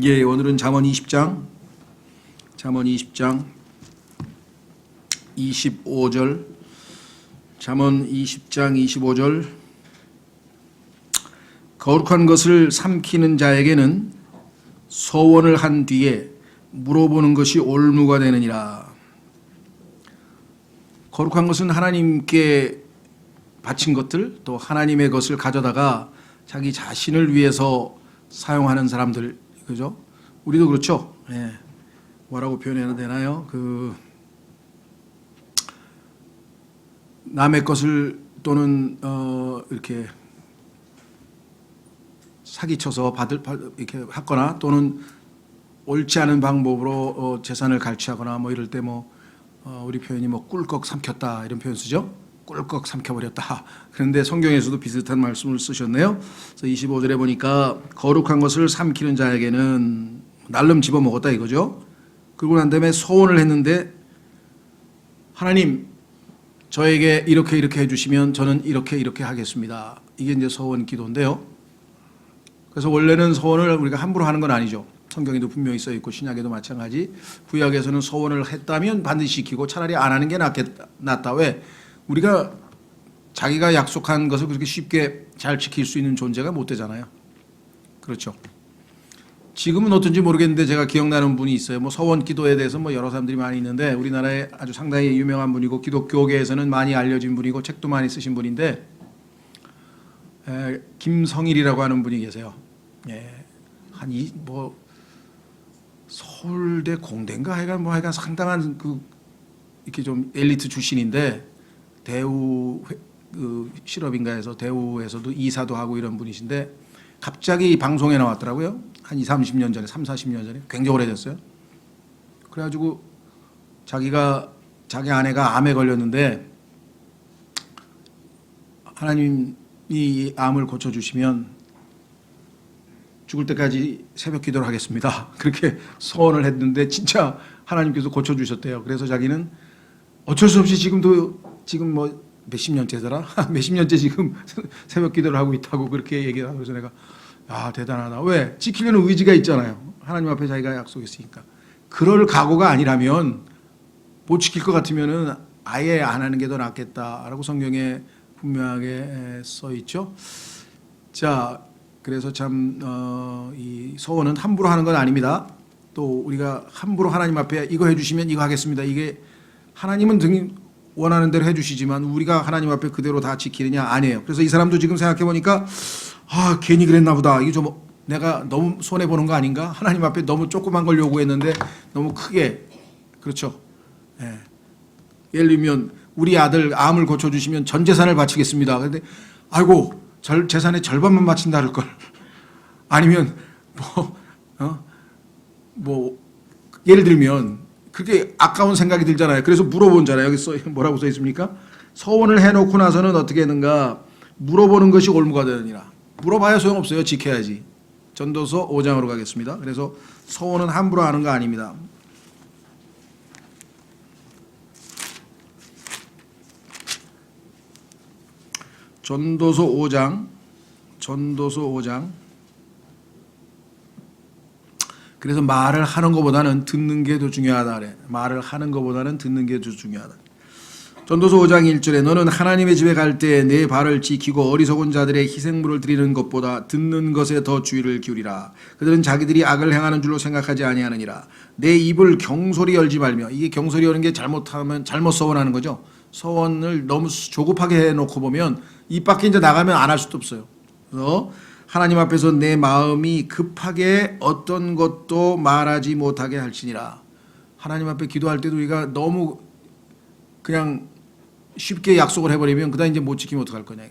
예, 오늘은 잠언 20장 25절, 잠언 20장 25절. 거룩한 것을 삼키는 자에게는 소원을 한 뒤에 물어보는 것이 올무가 되느니라. 거룩한 것은 하나님께 바친 것들, 또 하나님의 것을 가져다가 자기 자신을 위해서 사용하는 사람들, 그죠? 우리도 그렇죠. 예. 뭐라고 표현해야 되나요? 남의 것을 또는 이렇게 사기쳐서 이렇게 하거나, 또는 옳지 않은 방법으로 재산을 갈취하거나 뭐 이럴 때 우리 표현이 꿀꺽 삼켰다 이런 표현 쓰죠. 꿀꺽 삼켜버렸다. 그런데 성경에서도 비슷한 말씀을 쓰셨네요. 그래서 25절에 보니까 거룩한 것을 삼키는 자에게는 날름 집어먹었다 이거죠. 그러고 난 다음에 소원을 했는데, 하나님 저에게 이렇게 해주시면 저는 이렇게 하겠습니다. 이게 이제 소원 기도인데요. 그래서 원래는 소원을 우리가 함부로 하는 건 아니죠. 성경에도 분명히 써 있고 신약에도 마찬가지. 구약에서는 소원을 했다면 반드시 지키고 차라리 안 하는 게 낫다. 왜? 우리가 자기가 약속한 것을 그렇게 쉽게 잘 지킬 수 있는 존재가 못 되잖아요. 그렇죠. 지금은 어떤지 모르겠는데 제가 기억나는 분이 있어요. 소원 기도에 대해서 여러 사람들이 많이 있는데, 우리나라에 아주 상당히 유명한 분이고 기독교계에서는 많이 알려진 분이고 책도 많이 쓰신 분인데, 김성일이라고 하는 분이 계세요. 예. 서울대 공대인가 하여간 상당한 이렇게 좀 엘리트 출신인데, 대우 실업인가에서 대우에서도 이사도 하고 이런 분이신데, 갑자기 방송에 나왔더라고요. 한 30년 전에, 40년 전에. 굉장히 오래됐어요. 그래가지고 자기 아내가 암에 걸렸는데, 하나님이 이 암을 고쳐주시면 죽을 때까지 새벽 기도를 하겠습니다. 그렇게 소원을 했는데 진짜 하나님께서 고쳐주셨대요. 그래서 자기는 어쩔 수 없이 지금 몇십 년째더라? 몇십 년째 지금 새벽 기도를 하고 있다고 그렇게 얘기를 하고, 그래서 내가 대단하다. 왜? 지키려는 의지가 있잖아요. 하나님 앞에 자기가 약속했으니까. 그럴 각오가 아니라면, 못 지킬 것 같으면은 아예 안 하는 게 더 낫겠다라고 성경에 분명하게 써 있죠. 자, 그래서 참 이 소원은 함부로 하는 건 아닙니다. 또 우리가 함부로 하나님 앞에 이거 해주시면 이거 하겠습니다. 이게 하나님은 등이 원하는 대로 해주시지만 우리가 하나님 앞에 그대로 다 지키느냐? 아니에요. 그래서 이 사람도 지금 생각해 보니까 괜히 그랬나 보다. 이게 좀 내가 너무 손해 보는 거 아닌가? 하나님 앞에 너무 조그만 걸 요구했는데 너무 크게. 그렇죠. 예. 예를 들면 우리 아들 암을 고쳐주시면 전 재산을 바치겠습니다. 그런데 아이고 재산의 절반만 바친다 할 걸. 아니면 예를 들면 그렇게 아까운 생각이 들잖아요. 그래서 물어본잖아요. 여기 뭐라고 써 있습니까? 소원을 해놓고 나서는 어떻게 했는가? 물어보는 것이 올무가 되느니라. 물어봐야 소용없어요. 지켜야지. 전도서 5장으로 가겠습니다. 그래서 소원은 함부로 하는 거 아닙니다. 전도서 5장. 그래서 말을 하는 것보다는 듣는 게 더 중요하다 그래. 말을 하는 것보다는 듣는 게 더 중요하다. 전도서 5장 1절에 너는 하나님의 집에 갈 때 내 발을 지키고 어리석은 자들의 희생물을 드리는 것보다 듣는 것에 더 주의를 기울이라. 그들은 자기들이 악을 행하는 줄로 생각하지 아니하느니라. 내 입을 경솔히 열지 말며. 이게 경솔히 여는 게 잘못하면 잘못 소원하는 거죠. 소원을 너무 조급하게 해놓고 보면 입 밖에 이제 나가면 안 할 수도 없어요. 그래서 하나님 앞에서 내 마음이 급하게 어떤 것도 말하지 못하게 할지니라. 하나님 앞에 기도할 때도 우리가 너무 그냥 쉽게 약속을 해버리면 그다음 이제 못 지키면 어떡할 거냐.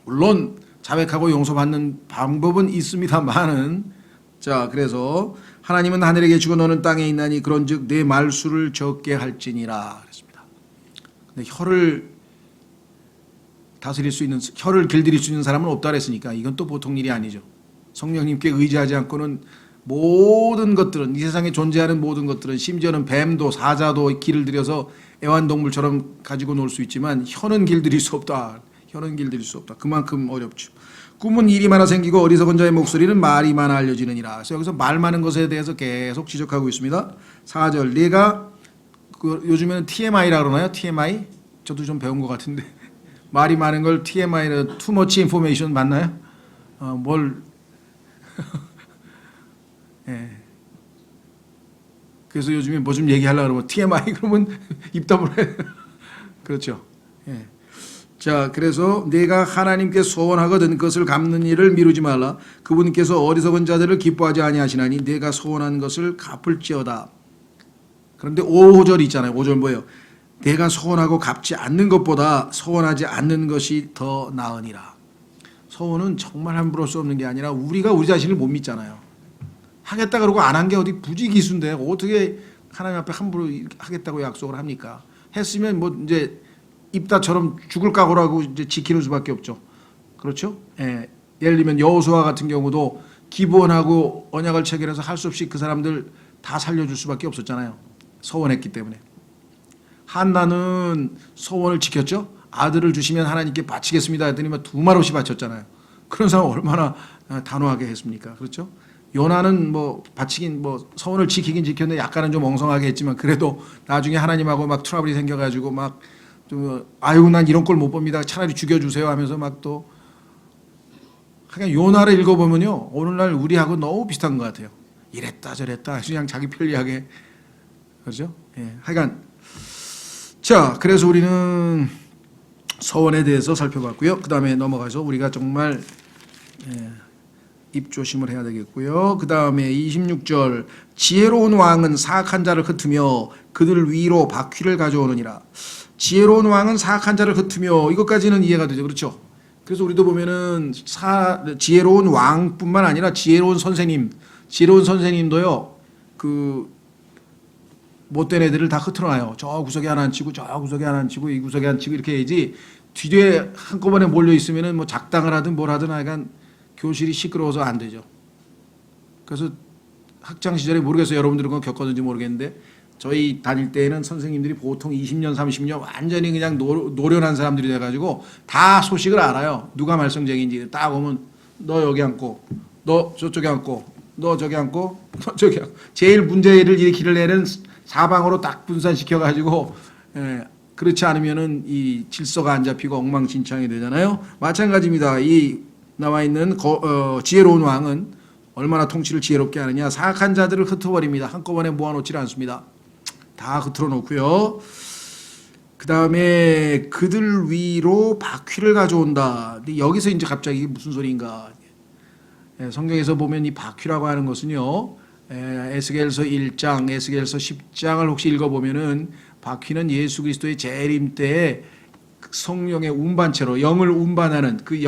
물론 자백하고 용서받는 방법은 있습니다만은, 자, 그래서 하나님은 하늘에 계시고 너는 땅에 있나니 그런즉 내 말수를 적게 할지니라 그랬습니다. 근데 혀를 다스릴 수 있는, 혀를 길들일 수 있는 사람은 없다 그랬으니까 이건 또 보통 일이 아니죠. 성령님께 의지하지 않고는 모든 것들은, 이 세상에 존재하는 모든 것들은, 심지어는 뱀도 사자도 길을 들여서 애완동물처럼 가지고 놀 수 있지만 혀는 길들일 수 없다. 혀는 길들일 수 없다. 그만큼 어렵죠. 꿈은 일이 많아 생기고 어리석은 자의 목소리는 말이 많아 알려지느니라. 그래서 여기서 말 많은 것에 대해서 계속 지적하고 있습니다. 4절 내가 요즘에는 TMI라 그러나요? TMI? 저도 좀 배운 것 같은데 말이 많은 걸 TMI는 Too Much Information 맞나요? 예. 그래서 요즘에 뭐 좀 얘기하려고 그러면 TMI 그러면 입 다물어야 돼요. 그렇죠. 예. 자, 그래서 내가 하나님께 소원하거든 그것을 갚는 일을 미루지 말라. 그분께서 어리석은 자들을 기뻐하지 아니하시나니 내가 소원한 것을 갚을지어다. 그런데 5절 있잖아요. 5절 뭐예요? 내가 소원하고 갚지 않는 것보다 소원하지 않는 것이 더 나으니라. 소원은 정말 함부로 할 수 없는 게 아니라 우리가 우리 자신을 못 믿잖아요. 하겠다 그러고 안 한 게 어디 부지기수인데 어떻게 하나님 앞에 함부로 하겠다고 약속을 합니까? 했으면 뭐 이제 입다처럼 죽을 각오라고 이제 지키는 수밖에 없죠. 그렇죠? 예. 예를 들면 여호수아 같은 경우도 기본하고 언약을 체결해서 할 수 없이 그 사람들 다 살려줄 수밖에 없었잖아요. 서원했기 때문에. 한나는 서원을 지켰죠. 아들을 주시면 하나님께 바치겠습니다 했더니 막 2말 없이 바쳤잖아요. 그런 사람 얼마나 단호하게 했습니까? 그렇죠? 요나는 뭐 바치긴 뭐 서원을 지키긴 지켰는데 약간은 좀 엉성하게 했지만 그래도 나중에 하나님하고 막 트러블이 생겨가지고 막 좀 아유 난 이런 꼴 못 봅니다. 차라리 죽여주세요 하면서 막 또 하여간 요나를 읽어보면요 오늘날 우리하고 너무 비슷한 것 같아요. 이랬다 저랬다 그냥 자기 편리하게 그렇죠? 예. 하여간 자 그래서 우리는 서원에 대해서 살펴봤고요. 그 다음에 넘어가서 우리가 정말 입조심을 해야 되겠고요. 그 다음에 26절 지혜로운 왕은 사악한 자를 흩으며 그들 위로 바퀴를 가져오느니라. 지혜로운 왕은 사악한 자를 흩으며 이것까지는 이해가 되죠. 그렇죠? 그래서 우리도 보면은 지혜로운 왕뿐만 아니라 지혜로운 선생님도요. 그 못된 애들을 다 흩어놔요. 저 구석에 하나 앉히고 저 구석에 하나 앉히고 이 구석에 앉히고 이렇게 해야지 뒤에 한꺼번에 몰려 있으면은 뭐 작당을 하든 뭘 하든 하여간 교실이 시끄러워서 안 되죠. 그래서 학창 시절에 모르겠어요. 여러분들은 그거 겪었는지 모르겠는데 저희 다닐 때에는 선생님들이 보통 20년, 30년 완전히 그냥 노련한 사람들이 돼가지고 다 소식을 알아요. 누가 말썽쟁이인지 딱 오면 너 여기 앉고 너 저쪽에 앉고 너 저기 앉고 너 저기 앉고 제일 문제를 일으키는 애는 사방으로 딱 분산시켜가지고 그렇지 않으면은 이 질서가 안 잡히고 엉망진창이 되잖아요. 마찬가지입니다. 이 나와 있는 지혜로운 왕은 얼마나 통치를 지혜롭게 하느냐. 사악한 자들을 흩어버립니다. 한꺼번에 모아놓지 않습니다. 다 흩어 놓고요. 그 다음에 그들 위로 바퀴를 가져온다. 근데 여기서 이제 갑자기 무슨 소리인가. 성경에서 보면 이 바퀴라고 하는 것은요. 에스겔서 1장, 에스겔서 10장을 혹시 읽어보면은 바퀴는 예수 그리스도의 재림 때에 성령의 운반체로 영을 운반하는 그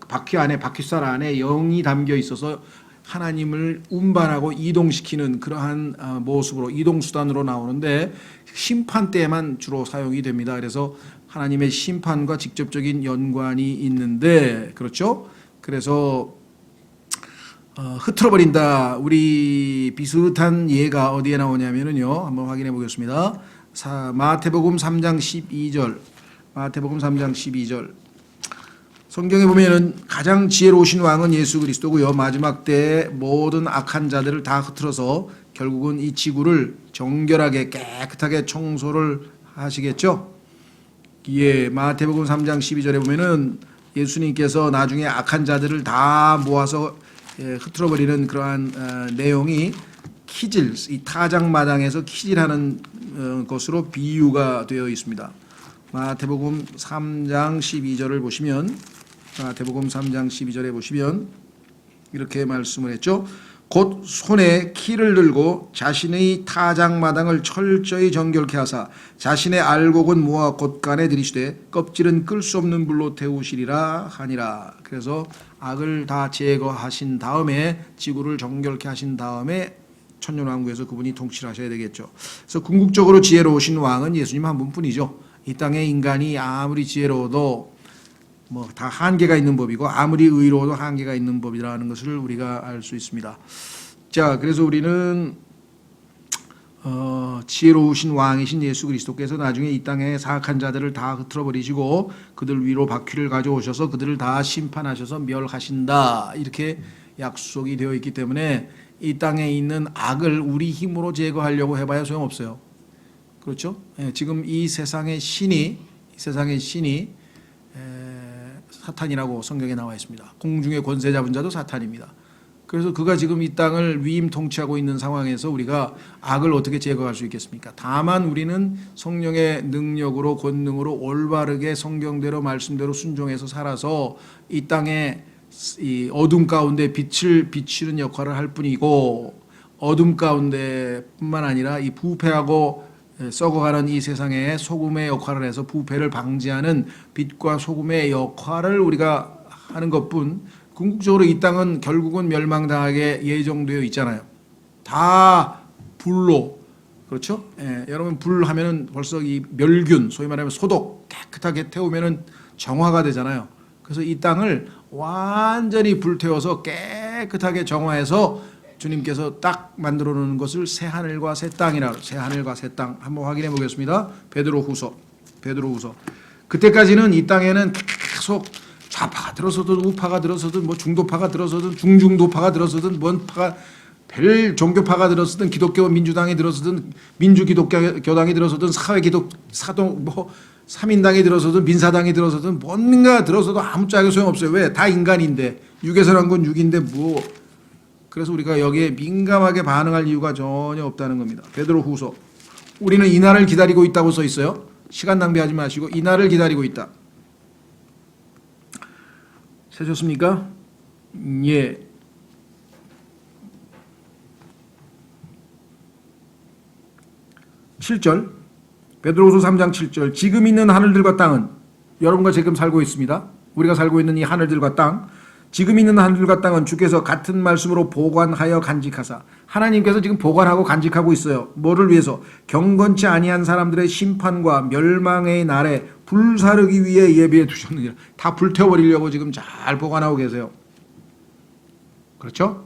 바퀴 안에 바퀴살 안에 영이 담겨 있어서 하나님을 운반하고 이동시키는 그러한 모습으로 이동수단으로 나오는데 심판 때만 주로 사용이 됩니다. 그래서 하나님의 심판과 직접적인 연관이 있는데 그렇죠? 그래서 흐트러버린다. 우리 비슷한 예가 어디에 나오냐면요. 한번 확인해 보겠습니다. 마태복음 3장 12절. 마태복음 3장 12절. 성경에 보면은 가장 지혜로우신 왕은 예수 그리스도고요. 마지막 때 모든 악한 자들을 다 흩어서 결국은 이 지구를 정결하게 깨끗하게 청소를 하시겠죠. 예, 마태복음 3장 12절에 보면은 예수님께서 나중에 악한 자들을 다 모아서 흩어버리는 그러한 내용이 키질, 이 타작마당에서 키질하는 것으로 비유가 되어 있습니다. 마태복음 3장 12절을 보시면 마태복음 3장 12절에 보시면 이렇게 말씀을 했죠. 곧 손에 키를 들고 자신의 타작마당을 철저히 정결케 하사 자신의 알곡은 모아 곳간에 들이시되 껍질은 끌 수 없는 불로 태우시리라 하니라. 그래서 악을 다 제거하신 다음에 지구를 정결케 하신 다음에 천년왕국에서 그분이 통치를 하셔야 되겠죠. 그래서 궁극적으로 지혜로우신 왕은 예수님 한 분뿐이죠. 이 땅의 인간이 아무리 지혜로워도 뭐 다 한계가 있는 법이고 아무리 의로워도 한계가 있는 법이라는 것을 우리가 알 수 있습니다. 자, 그래서 우리는 지혜로우신 왕이신 예수 그리스도께서 나중에 이 땅에 사악한 자들을 다 흩어져 버리시고 그들 위로 바퀴를 가져오셔서 그들을 다 심판하셔서 멸하신다, 이렇게 약속이 되어 있기 때문에 이 땅에 있는 악을 우리 힘으로 제거하려고 해봐야 소용없어요. 그렇죠? 지금 이 세상의 신이 사탄이라고 성경에 나와 있습니다. 공중의 권세 잡은 자도 사탄입니다. 그래서 그가 지금 이 땅을 위임 통치하고 있는 상황에서 우리가 악을 어떻게 제거할 수 있겠습니까? 다만 우리는 성령의 능력으로, 권능으로 올바르게 성경대로 말씀대로 순종해서 살아서 이 땅에 이 어둠 가운데 빛을 비추는 역할을 할 뿐이고, 어둠 가운데뿐만 아니라 이 부패하고 썩어가는 이 세상에 소금의 역할을 해서 부패를 방지하는 빛과 소금의 역할을 우리가 하는 것뿐, 궁극적으로 이 땅은 결국은 멸망당하게 예정되어 있잖아요. 다 불로, 그렇죠? 여러분 불 하면은 벌써 이 멸균, 소위 말하면 소독 깨끗하게 태우면은 정화가 되잖아요. 그래서 이 땅을 완전히 불태워서 깨끗하게 정화해서 주님께서 딱 만들어 놓는 것을 새 하늘과 새 땅이라, 새 하늘과 새 땅 한번 확인해 보겠습니다. 베드로후서. 그때까지는 이 땅에는 계속 좌파가 들어서든 우파가 들어서든 뭐 중도파가 들어서든 중중도파가 들어서든 뭔 파가, 별 종교파가 들어서든 기독교 민주당이 들어서든 민주기독교당이 들어서든 사동 뭐 3인당이 들어서든 민사당이 들어서든 뭔가 들어서도 아무짝에 소용없어요. 왜? 다 인간인데, 육에서 난 건 육인데 뭐. 그래서 우리가 여기에 민감하게 반응할 이유가 전혀 없다는 겁니다. 베드로후서. 우리는 이 날을 기다리고 있다고 써 있어요. 시간 낭비하지 마시고 이 날을 기다리고 있다. 세셨습니까? 예. 7절. 베드로후서 3장 7절. 지금 있는 하늘들과 땅은, 여러분과 지금 살고 있습니다. 우리가 살고 있는 이 하늘들과 땅, 지금 있는 하늘들과 땅은 주께서 같은 말씀으로 보관하여 간직하사, 하나님께서 지금 보관하고 간직하고 있어요. 뭐를 위해서? 경건치 아니한 사람들의 심판과 멸망의 날에 불사르기 위해 예비해 두셨느니라. 다 불태워버리려고 지금 잘 보관하고 계세요. 그렇죠?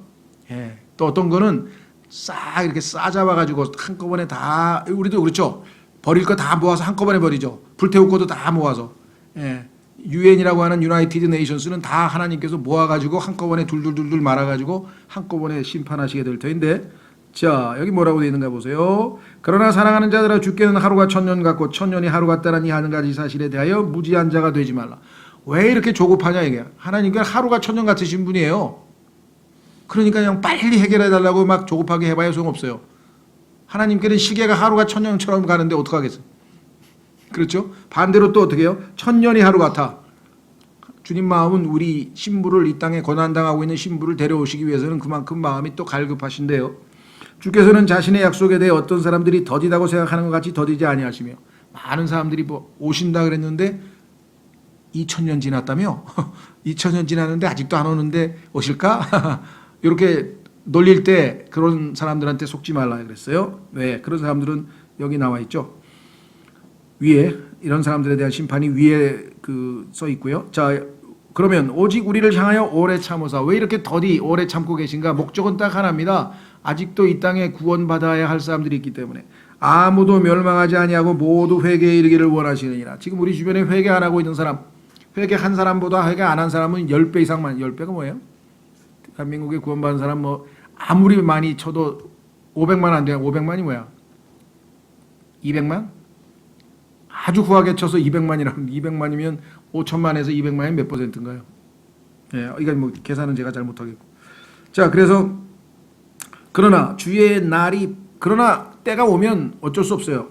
예. 또 어떤 거는 싹 이렇게 싸잡아가지고 한꺼번에 다, 우리도 그렇죠? 버릴 거 다 모아서 한꺼번에 버리죠. 불태울 것도 다 모아서. 예. 유엔이라고 하는 유나이티드 네이션스는 다 하나님께서 모아가지고 한꺼번에 둘둘둘둘 말아가지고 한꺼번에 심판하시게 될 터인데, 자 여기 뭐라고 되어 있는가 보세요. 그러나 사랑하는 자들아, 주께는 하루가 천년 같고 천년이 하루 같다는 이 한 가지 사실에 대하여 무지한 자가 되지 말라. 왜 이렇게 조급하냐 이게. 하나님께는 하루가 천년 같으신 분이에요. 그러니까 그냥 빨리 해결해 달라고 막 조급하게 해봐야 소용없어요. 하나님께는 시계가 하루가 천년처럼 가는데 어떡하겠어요. 그렇죠? 반대로 또 어떻게 해요? 천년이 하루 같아. 주님 마음은 우리 신부를, 이 땅에 고난당하고 있는 신부를 데려오시기 위해서는 그만큼 마음이 또 갈급하신데요. 주께서는 자신의 약속에 대해 어떤 사람들이 더디다고 생각하는 것 같이 더디지 아니하시며, 많은 사람들이 뭐 오신다 그랬는데 2000년 지났다며? 2000년 지났는데 아직도 안 오는데 오실까? 이렇게 놀릴 때 그런 사람들한테 속지 말라 그랬어요. 왜? 그런 사람들은 여기 나와 있죠. 위에 이런 사람들에 대한 심판이 위에 써 있고요. 자, 그러면 오직 우리를 향하여 오래 참으사. 왜 이렇게 더디 오래 참고 계신가? 목적은 딱 하나입니다. 아직도 이 땅에 구원받아야 할 사람들이 있기 때문에. 아무도 멸망하지 아니하고 모두 회개에 이르기를 원하시느니라. 지금 우리 주변에 회개 안 하고 있는 사람, 회개한 사람보다 회개 안 한 사람은 10배 이상만. 10배가 뭐예요? 대한민국에 구원받은 사람 뭐 아무리 많이 쳐도 500만 안 돼요. 500만이 뭐야? 200만? 아주 후하게 쳐서 200만이라면 200만이면 5천만에서 200만이 몇 %인가요? 예, 이건 뭐 계산은 제가 잘 못하겠고. 자, 그래서 그러나 주의 날이, 그러나 때가 오면 어쩔 수 없어요.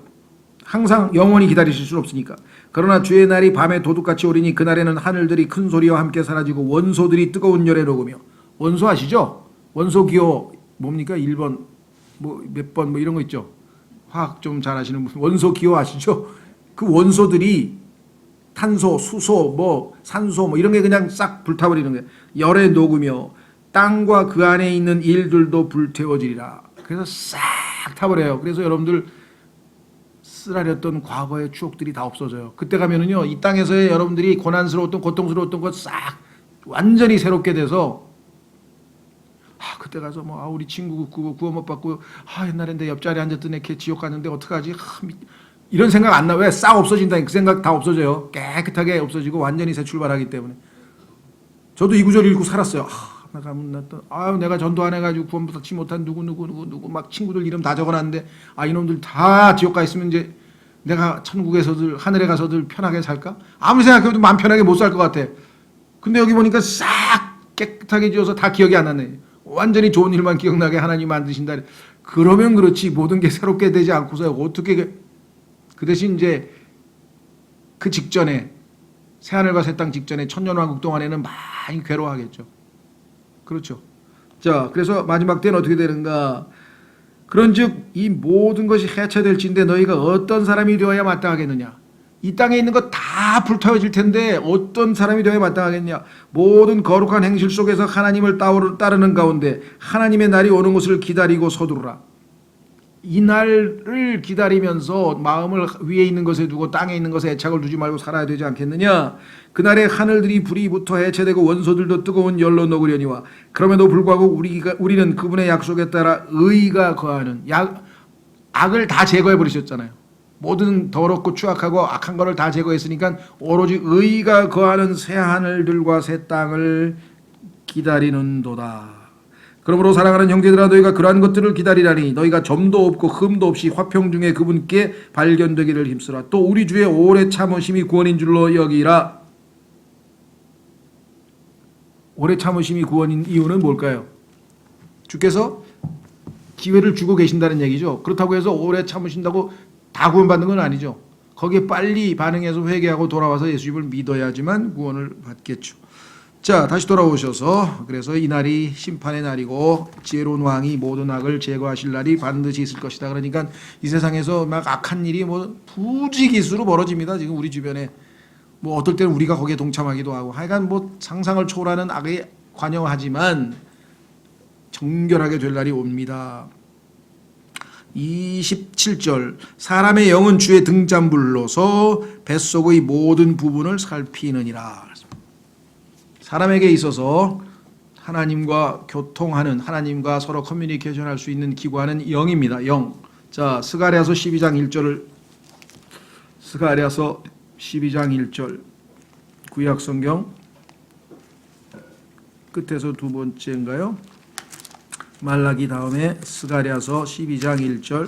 항상 영원히 기다리실 수 없으니까. 그러나 주의 날이 밤에 도둑같이 오리니 그날에는 하늘들이 큰 소리와 함께 사라지고 원소들이 뜨거운 열에 녹으며. 원소 아시죠? 원소 기호 뭡니까? 1번 뭐 몇 번 뭐 이런 거 있죠. 화학 좀 잘 아시는 분 원소 기호 아시죠? 그 원소들이 탄소, 수소, 뭐 산소 뭐 이런 게 그냥 싹 불타버리는 거예요. 열에 녹으며 땅과 그 안에 있는 일들도 불태워지리라. 그래서 싹 타버려요. 그래서 여러분들 쓰라렸던 과거의 추억들이 다 없어져요. 그때 가면은요, 이 땅에서의 여러분들이 고난스러웠던, 고통스러웠던 것 싹 완전히 새롭게 돼서, 그때 가서 뭐 우리 친구 구원 못 받고 옛날에 내 옆자리에 앉았던 애 걔 지옥 갔는데 어떡하지? 이런 생각 안 나. 왜? 싹 없어진다. 그 생각 다 없어져요. 깨끗하게 없어지고 완전히 새 출발하기 때문에. 저도 이 구절 읽고 살았어요. 내가 전도 안 해가지고 구원 받지 못한 누구 막 친구들 이름 다 적어놨는데 이놈들 다 지옥 가 있으면 이제 내가 천국에서들 하늘에 가서들 편하게 살까? 아무리 생각해도 마음 편하게 못 살 것 같아. 근데 여기 보니까 싹 깨끗하게 지어서 다 기억이 안 나네. 완전히 좋은 일만 기억나게 하나님 만드신다. 그러면 그렇지 모든 게 새롭게 되지 않고서 어떻게 그 대신 이제 그 직전에 새하늘과 새 땅 직전에 천년왕국 동안에는 많이 괴로워하겠죠. 그렇죠. 자, 그래서 마지막 때는 어떻게 되는가? 그런즉 이 모든 것이 해체될진데 너희가 어떤 사람이 되어야 마땅하겠느냐? 이 땅에 있는 거 다 불태워질 텐데 어떤 사람이 되어야 마땅하겠냐? 모든 거룩한 행실 속에서 하나님을 따르는 가운데 하나님의 날이 오는 것을 기다리고 서두르라. 이 날을 기다리면서 마음을 위에 있는 것에 두고 땅에 있는 것에 애착을 두지 말고 살아야 되지 않겠느냐? 그날에 하늘들이 불이 붙어 해체되고 원소들도 뜨거운 열로 녹으려니와 그럼에도 불구하고 우리는 그분의 약속에 따라 의가 거하는 악을 다 제거해 버리셨잖아요. 모든 더럽고 추악하고 악한 것을 다 제거했으니까 오로지 의가 거하는 새 하늘들과 새 땅을 기다리는도다. 그러므로 사랑하는 형제들아 너희가 그러한 것들을 기다리라니 너희가 점도 없고 흠도 없이 화평 중에 그분께 발견되기를 힘쓰라. 또 우리 주의 오래 참으심이 구원인 줄로 여기라. 오래 참으심이 구원인 이유는 뭘까요? 주께서 기회를 주고 계신다는 얘기죠. 그렇다고 해서 오래 참으신다고 다 구원받는 건 아니죠. 거기에 빨리 반응해서 회개하고 돌아와서 예수님을 믿어야지만 구원을 받겠죠. 자, 다시 돌아오셔서 그래서 이 날이 심판의 날이고 지혜로운 왕이 모든 악을 제거하실 날이 반드시 있을 것이다. 그러니까 이 세상에서 막 악한 일이 부지기수로 벌어집니다. 지금 우리 주변에 어떨 때는 우리가 거기에 동참하기도 하고 하여간 상상을 초월하는 악에 관여하지만 정결하게 될 날이 옵니다. 27절 사람의 영은 주의 등잔불로서 뱃속의 모든 부분을 살피느니라. 사람에게 있어서 하나님과 교통하는 하나님과 서로 커뮤니케이션할 수 있는 기관은 영입니다. 영. 자, 스가랴서 12장 1절을 스가랴서 12장 1절 구약 성경 끝에서 두 번째인가요? 말라기 다음에 스가랴서 12장 1절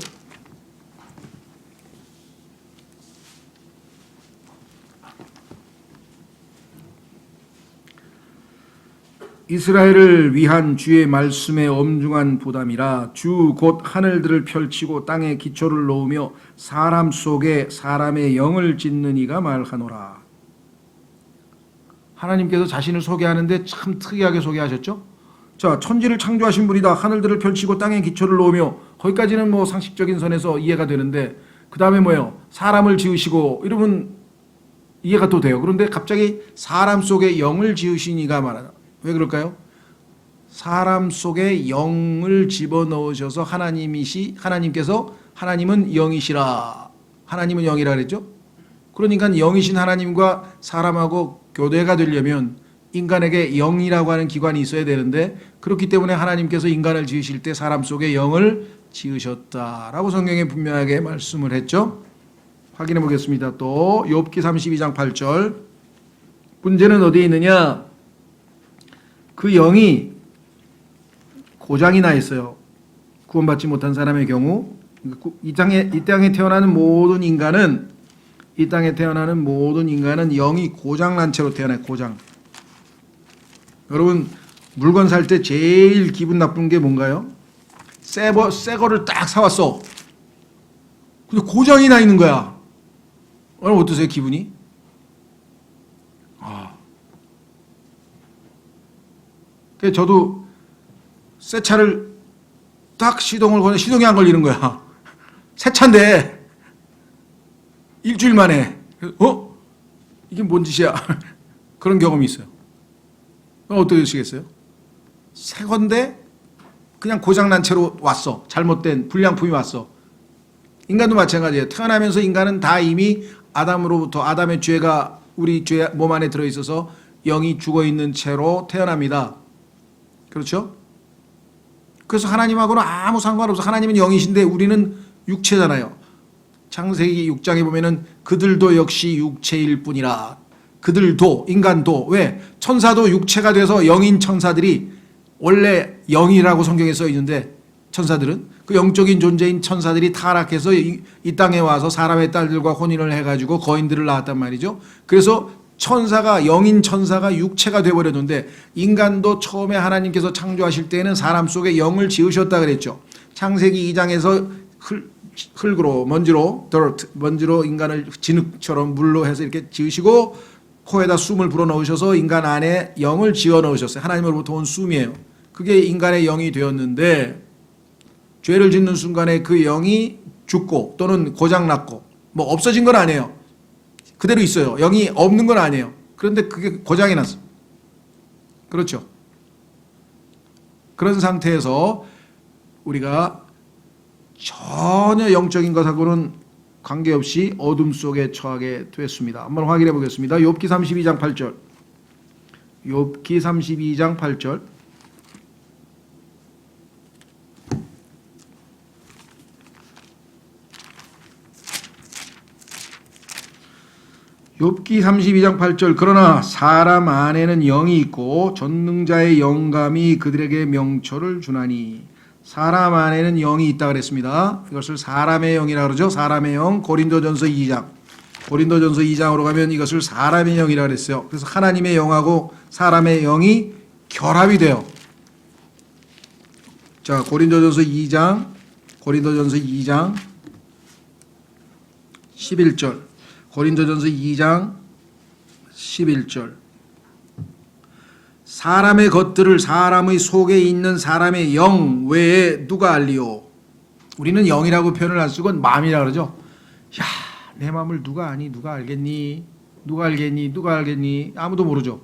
이스라엘을 위한 주의 말씀의 엄중한 부담이라. 주 곧 하늘들을 펼치고 땅에 기초를 놓으며 사람 속에 사람의 영을 짓는 이가 말하노라. 하나님께서 자신을 소개하는데 참 특이하게 소개하셨죠. 자, 천지를 창조하신 분이다. 하늘들을 펼치고 땅에 기초를 놓으며 거기까지는 상식적인 선에서 이해가 되는데 그 다음에 뭐예요? 사람을 지으시고 이러면 이해가 또 돼요. 그런데 갑자기 사람 속에 영을 지으신 이가 말하다. 왜 그럴까요? 사람 속에 영을 집어넣으셔서 하나님께서 하나님은 영이시라. 하나님은 영이라 그랬죠? 그러니까 영이신 하나님과 사람하고 교대가 되려면 인간에게 영이라고 하는 기관이 있어야 되는데 그렇기 때문에 하나님께서 인간을 지으실 때 사람 속에 영을 지으셨다라고 성경에 분명하게 말씀을 했죠. 확인해 보겠습니다. 또 욥기 32장 8절 문제는 어디에 있느냐? 그 영이 고장이 나 있어요. 구원받지 못한 사람의 경우 이 땅에 태어나는 모든 인간은 영이 고장난 채로 태어나요. 고장. 여러분 물건 살 때 제일 기분 나쁜 게 뭔가요? 새 거를 딱 사왔어. 근데 고장이 나 있는 거야. 오늘 어떠세요 기분이? 저도 새 차를 딱 시동을 거는 시동이 안 걸리는 거야. 새 차인데 일주일 만에 이게 뭔 짓이야? 그런 경험이 있어요. 어떻게 하시겠어요? 새 건데 그냥 고장난 채로 왔어. 잘못된 불량품이 왔어. 인간도 마찬가지예요. 태어나면서 인간은 다 이미 아담으로부터 아담의 죄가 우리 죄 몸 안에 들어있어서 영이 죽어있는 채로 태어납니다. 그렇죠? 그래서 하나님하고는 아무 상관없어. 하나님은 영이신데 우리는 육체잖아요. 창세기 6장에 보면은 그들도 역시 육체일 뿐이라. 그들도, 인간도. 왜? 천사도 육체가 돼서 영인 천사들이 원래 영이라고 성경에 써 있는데, 천사들은 그 영적인 존재인 천사들이 타락해서 이 땅에 와서 사람의 딸들과 혼인을 해가지고 거인들을 낳았단 말이죠. 그래서 천사가, 영인 천사가 육체가 돼버렸는데, 인간도 처음에 하나님께서 창조하실 때에는 사람 속에 영을 지으셨다 그랬죠. 창세기 2장에서 흙으로, 먼지로 인간을 진흙처럼 물로 해서 이렇게 지으시고 코에다 숨을 불어넣으셔서 인간 안에 영을 지어 넣으셨어요. 하나님으로부터 온 숨이에요. 그게 인간의 영이 되었는데, 죄를 짓는 순간에 그 영이 죽고 또는 고장났고 뭐 없어진 건 아니에요. 그대로 있어요. 영이 없는 건 아니에요. 그런데 그게 고장이 났어. 그렇죠. 그런 상태에서 우리가 전혀 영적인 것하고는 관계없이 어둠 속에 처하게 됐습니다. 한번 확인해 보겠습니다. 욥기 32장 8절. 욥기 32장 8절. 욥기 32장 8절. 그러나 사람 안에는 영이 있고 전능자의 영감이 그들에게 명초를 주나니. 사람 안에는 영이 있다 그랬습니다. 이것을 사람의 영이라고 그러죠. 사람의 영. 고린도전서 2장. 고린도전서 2장으로 가면 이것을 사람의 영이라고 그랬어요. 그래서 하나님의 영하고 사람의 영이 결합이 돼요. 자, 고린도전서 2장 11절. 고린도전서 2장 11절. 사람의 것들을 사람의 속에 있는 사람의 영 외에 누가 알리오. 우리는 영이라고 표현을 안 쓰고 마음이라고 그러죠. 야, 내 마음을 누가 아니? 누가 알겠니? 누가 알겠니? 아무도 모르죠.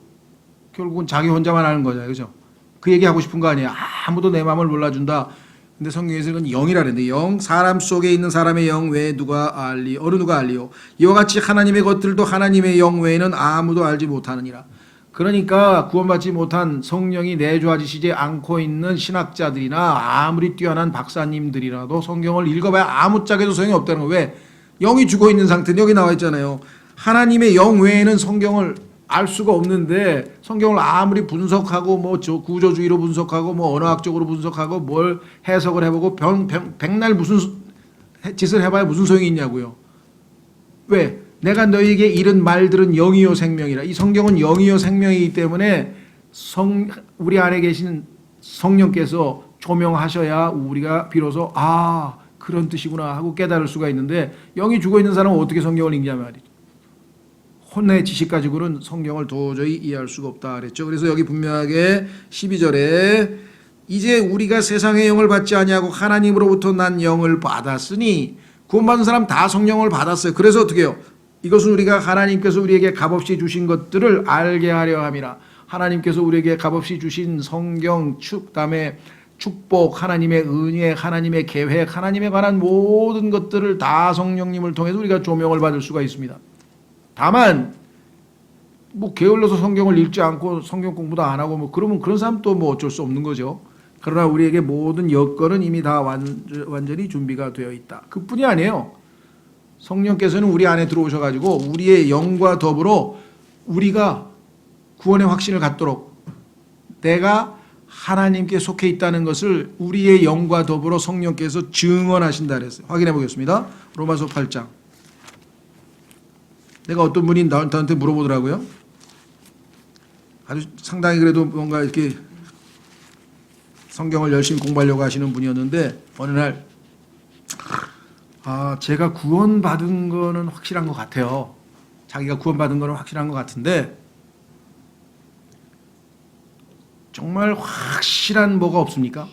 결국은 자기 혼자만 아는 거잖아요. 그죠? 그 얘기하고 싶은 거 아니에요. 아무도 내 마음을 몰라준다. 근데 성경에서 이건 영이라 그랬는데, 영, 사람 속에 있는 사람의 영 외에 누가 알리, 어느 누가 알리오. 이와 같이 하나님의 것들도 하나님의 영 외에는 아무도 알지 못하느니라. 그러니까 구원받지 못한 성령이 내주하시지 않고 있는 신학자들이나 아무리 뛰어난 박사님들이라도 성경을 읽어봐야 아무짝에도 소용이 없다는 거예요. 왜? 영이 죽어 있는 상태는 여기 나와 있잖아요. 하나님의 영 외에는 성경을 알 수가 없는데, 성경을 아무리 분석하고 뭐 구조주의로 분석하고 뭐 언어학적으로 분석하고 뭘 해석을 해보고 백날 무슨 짓을 해봐야 무슨 소용이 있냐고요. 왜? 내가 너희에게 이른 말들은 영이요 생명이라. 이 성경은 영이요 생명이기 때문에 우리 안에 계신 성령께서 조명하셔야 우리가 비로소 그런 뜻이구나 하고 깨달을 수가 있는데, 영이 죽어있는 사람은 어떻게 성경을 읽냐 말이죠. 혼내 지식 가지고는 성경을 도저히 이해할 수가 없다 그랬죠. 그래서 여기 분명하게 12절에 이제 우리가 세상의 영을 받지 아니하고 하나님으로부터 난 영을 받았으니, 구원받은 사람 다 성령을 받았어요. 그래서 어떻게 해요? 이것은 우리가 하나님께서 우리에게 값없이 주신 것들을 알게 하려 함이라. 하나님께서 우리에게 값없이 주신 성경, 그다음에 축복, 하나님의 은혜, 하나님의 계획, 하나님에 관한 모든 것들을 다 성령님을 통해서 우리가 조명을 받을 수가 있습니다. 다만 뭐 게을러서 성경을 읽지 않고 성경 공부도 안 하고 뭐 그러면 그런 사람 또 뭐 어쩔 수 없는 거죠. 그러나 우리에게 모든 여건은 이미 다 완전히 준비가 되어 있다. 그뿐이 아니에요. 성령께서는 우리 안에 들어오셔가지고 우리의 영과 더불어 우리가 구원의 확신을 갖도록, 내가 하나님께 속해 있다는 것을 우리의 영과 더불어 성령께서 증언하신다 그랬어요. 확인해 보겠습니다. 로마서 8장. 내가 어떤 분이 나한테 물어보더라고요. 아주 상당히 그래도 뭔가 이렇게 성경을 열심히 공부하려고 하시는 분이었는데, 어느 날 제가 구원받은 거는 확실한 것 같아요. 자기가 구원받은 거는 확실한 것 같은데 정말 확실한 뭐가 없습니까?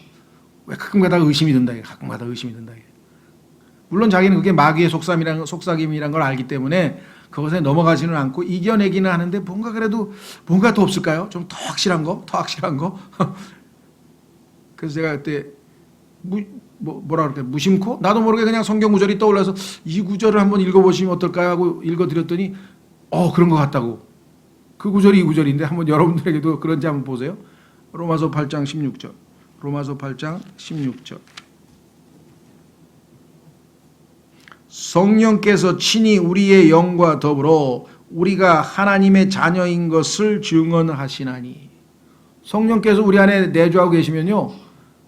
왜 가끔가다 의심이 든다. 가끔가다 의심이 든다. 물론 자기는 그게 마귀의 속삭임이란 걸 알기 때문에 그것에 넘어가지는 않고 이겨내기는 하는데, 뭔가 그래도 뭔가 더 없을까요? 좀 더 확실한 거? 그래서 제가 그때 뭐라 그럴까요? 무심코? 나도 모르게 그냥 성경 구절이 떠올라서 이 구절을 한번 읽어보시면 어떨까요? 하고 읽어드렸더니 그런 것 같다고. 그 구절이 이 구절인데 한번 여러분들에게도 그런지 한번 보세요. 로마서 8장 16절. 로마서 8장 16절. 성령께서 친히 우리의 영과 더불어 우리가 하나님의 자녀인 것을 증언하시나니. 성령께서 우리 안에 내주하고 계시면요,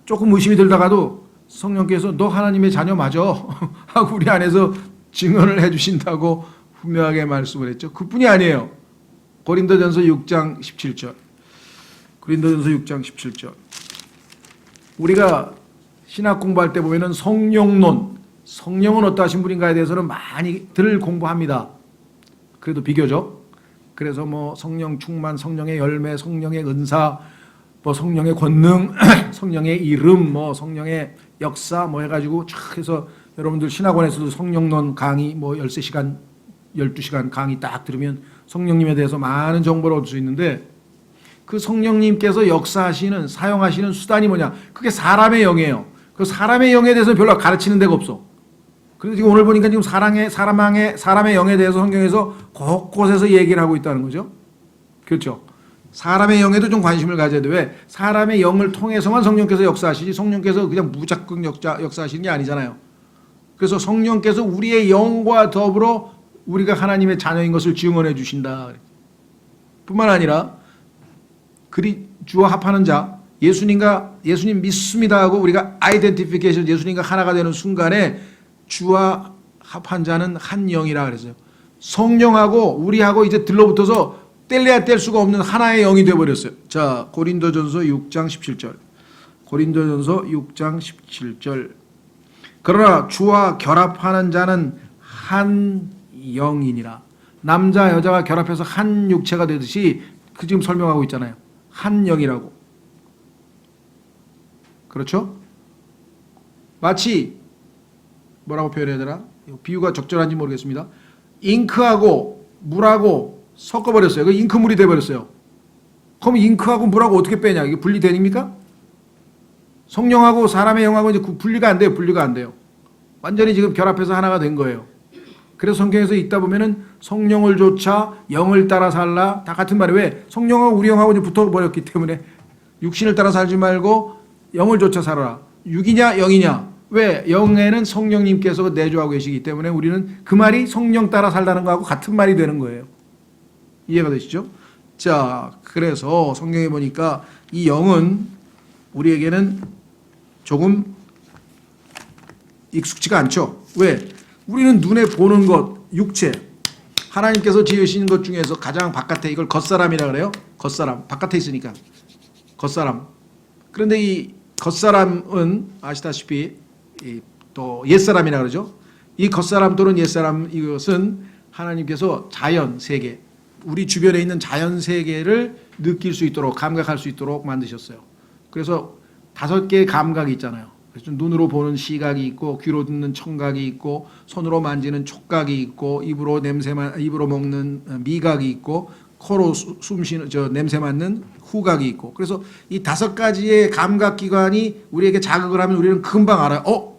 조금 의심이 들다가도 성령께서 너 하나님의 자녀 맞아 하고 우리 안에서 증언을 해주신다고 분명하게 말씀을 했죠. 그뿐이 아니에요. 고린도전서 6장 17절. 고린도전서 6장 17절. 우리가 신학 공부할 때 보면은 성령론, 성령은 어떠하신 분인가에 대해서는 많이들 공부합니다. 그래도 비교적. 그래서 뭐 성령 충만, 성령의 열매, 성령의 은사, 뭐 성령의 권능, 성령의 이름, 뭐 성령의 역사 뭐 해가지고 쫙 해서 여러분들 신학원에서도 성령론 강의 뭐 13시간, 12시간 강의 딱 들으면 성령님에 대해서 많은 정보를 얻을 수 있는데, 그 성령님께서 역사하시는, 사용하시는 수단이 뭐냐? 그게 사람의 영이에요. 그 사람의 영에 대해서 별로 가르치는 데가 없어. 그래서 지금 오늘 보니까 지금 사람의 영에 대해서 성경에서 곳곳에서 얘기를 하고 있다는 거죠. 그렇죠? 사람의 영에도 좀 관심을 가져야 돼. 왜? 사람의 영을 통해서만 성령께서 역사하시지 성령께서 그냥 무작정 역사하시는 게 아니잖아요. 그래서 성령께서 우리의 영과 더불어 우리가 하나님의 자녀인 것을 증언해 주신다. 뿐만 아니라 주와 합하는 자, 예수님 믿습니다 하고 우리가 아이덴티피케이션, 예수님과 하나가 되는 순간에 주와 합한 자는 한 영이라 그랬어요. 성령하고 우리하고 이제 들러붙어서 뗄래야 뗄 수가 없는 하나의 영이 되어버렸어요. 자, 고린도전서 6장 17절. 고린도전서 6장 17절. 그러나 주와 결합하는 자는 한 영이니라. 남자 여자가 결합해서 한 육체가 되듯이 그 지금 설명하고 있잖아요. 한 영이라고. 그렇죠? 마치 뭐라고 표현해야 되나? 비유가 적절한지 모르겠습니다. 잉크하고 물하고 섞어버렸어요. 그 잉크물이 돼버렸어요. 그럼 잉크하고 물하고 어떻게 빼냐? 이게 분리됩니까? 성령하고 사람의 영하고 이제 분리가 안 돼요. 분리가 안 돼요. 완전히 지금 결합해서 하나가 된 거예요. 그래서 성경에서 읽다 보면은 성령을 조차 영을 따라 살라, 다 같은 말이에요. 왜? 성령하고 우리 영하고 이제 붙어버렸기 때문에 육신을 따라 살지 말고 영을 조차 살아라. 육이냐 영이냐? 왜? 영에는 성령님께서 내주하고 계시기 때문에 우리는 그 말이 성령 따라 살라는 거하고 같은 말이 되는 거예요. 이해가 되시죠? 자, 그래서 성경에 보니까 이 영은 우리에게는 조금 익숙지가 않죠. 왜? 우리는 눈에 보는 것, 육체, 하나님께서 지으신 것 중에서 가장 바깥에, 이걸 겉사람이라 그래요. 겉사람, 바깥에 있으니까 겉사람. 그런데 이 겉사람은 아시다시피 또 옛사람이라 그러죠. 이 겉사람 또는 옛사람, 이것은 하나님께서 자연 세계, 우리 주변에 있는 자연 세계를 느낄 수 있도록, 감각할 수 있도록 만드셨어요. 그래서 5개의 감각이 있잖아요. 그래서 눈으로 보는 시각이 있고, 귀로 듣는 청각이 있고, 손으로 만지는 촉각이 있고, 입으로 먹는 미각이 있고, 코로 숨쉬는 냄새 맡는 후각이 있고. 그래서 이 5가지의 감각 기관이 우리에게 자극을 하면 우리는 금방 알아요.